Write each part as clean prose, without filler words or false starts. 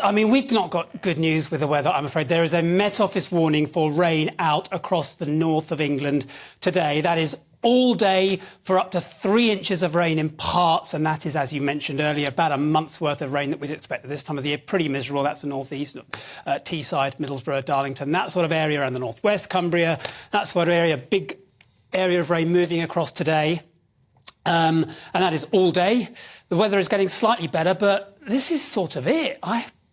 I mean, we've not got good news with the weather, I'm afraid. There is a Met Office warning for rain out across the north of England today. That is all day for up to 3 inches of rain in parts, and that is, as you mentioned earlier, about a month's worth of rain that we'd expect at this time of the year. Pretty miserable. That's the northeast, Teesside, Middlesbrough, Darlington, that sort of area, and the northwest, Cumbria, that sort of area. Big area of rain moving across today. And that is all day. The weather is getting slightly better, but this is sort of it.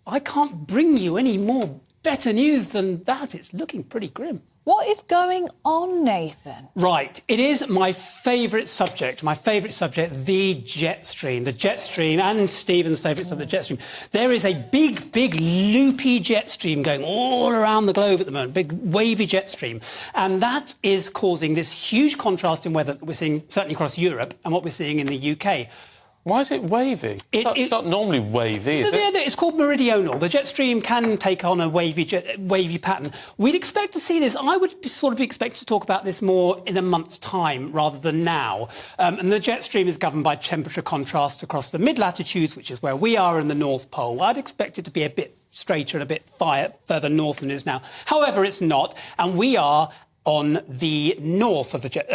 I can't bring you any more better news than that. It's looking pretty grim. What is going on, Nathan? Right. It is my favourite subject, the jet stream. The jet stream, and Stephen's favourite subject, the jet stream. There is a big, loopy jet stream going all around the globe at the moment, big wavy jet stream. And that is causing this huge contrast in weather that we're seeing certainly across Europe and what we're seeing in the UK. Why is it wavy? It's not normally wavy, is it? It's called meridional. The jet stream can take on a wavy pattern. We'd expect to see this. I would sort of be expecting to talk about this more in a month's time rather than now. And the jet stream is governed by temperature contrasts across the mid-latitudes, which is where we are, in the North Pole. I'd expect it to be a bit straighter and a bit further north than it is now. However, it's not, and we are on the north of the jet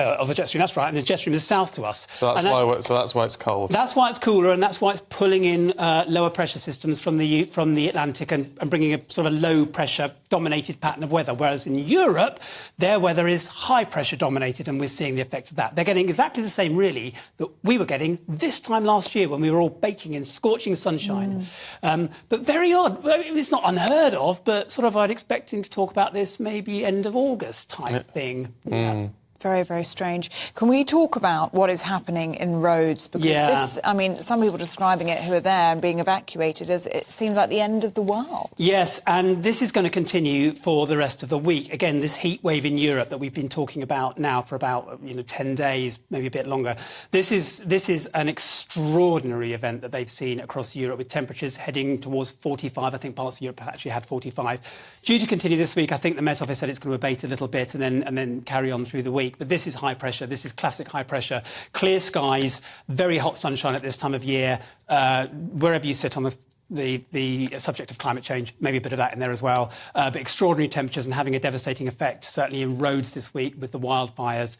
stream. That's right, and the jet stream is south to us. So that's why it's cold. That's why it's cooler, and that's why it's pulling in lower pressure systems from the Atlantic and bringing a sort of a low pressure dominated pattern of weather. Whereas in Europe, their weather is high pressure dominated, and we're seeing the effects of that. They're getting exactly the same, really, that we were getting this time last year when we were all baking in scorching sunshine. But very odd. It's not unheard of, but sort of I'd expect him to talk about this maybe end of August type thing. Yeah. Very, very strange. Can we talk about what is happening in Rhodes? Because this, I mean, some people describing it who are there and being evacuated as it seems like the end of the world. Yes, and this is going to continue for the rest of the week. Again, this heat wave in Europe that we've been talking about now for about 10 days, maybe a bit longer. This is an extraordinary event that they've seen across Europe, with temperatures heading towards 45. I think parts of Europe actually had 45. Due to continue this week, I think the Met Office said it's going to abate a little bit and then carry on through the week. But this is high pressure. This is classic high pressure. Clear skies, very hot sunshine at this time of year. Wherever you sit on the subject of climate change, maybe a bit of that in there as well. But extraordinary temperatures and having a devastating effect, certainly in Rhodes this week with the wildfires.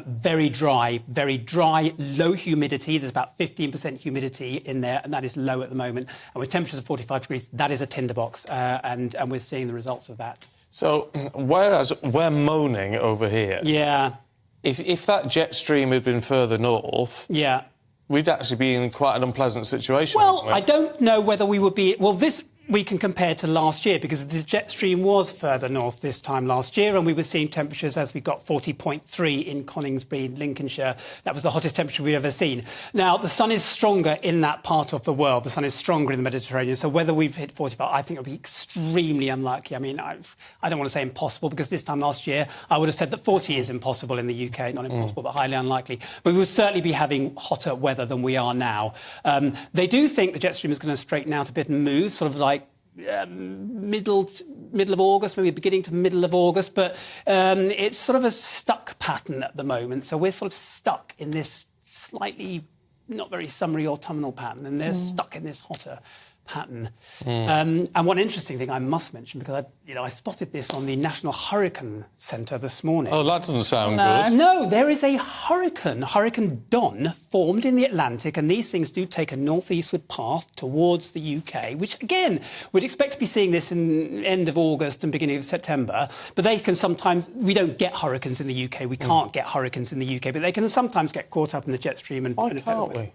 Very dry, low humidity. There's about 15% humidity in there, and that is low at the moment. And with temperatures of 45 degrees, that is a tinderbox, and we're seeing the results of that. So, whereas we're moaning over here... Yeah. If that jet stream had been further north... Yeah. We'd actually be in quite an unpleasant situation. Well, I don't know whether we would be... Well, this we can compare to last year, because the jet stream was further north this time last year, and we were seeing temperatures as we got 40.3 in Coningsby, Lincolnshire. That was the hottest temperature we've ever seen. Now, the sun is stronger in that part of the world. The sun is stronger in the Mediterranean, so whether we've hit 45, I think it would be extremely unlikely. I mean, I don't want to say impossible, because this time last year I would have said that 40 is impossible in the UK. Not impossible, but highly unlikely. But we would certainly be having hotter weather than we are now. They do think the jet stream is going to straighten out a bit and move, sort of like middle of August, maybe beginning to middle of August, but it's sort of a stuck pattern at the moment. So we're sort of stuck in this slightly not very summery autumnal pattern, and they're stuck in this hotter pattern. And one interesting thing I must mention, because I spotted this on the National Hurricane Centre this morning. Oh, that doesn't sound good. No, there is a Hurricane Don, formed in the Atlantic, and these things do take a northeastward path towards the UK, which, again, we'd expect to be seeing this in end of August and beginning of September. But they can sometimes... We don't get hurricanes in the UK. We can't get hurricanes in the UK, but they can sometimes get caught up in the jet stream. Why can't we?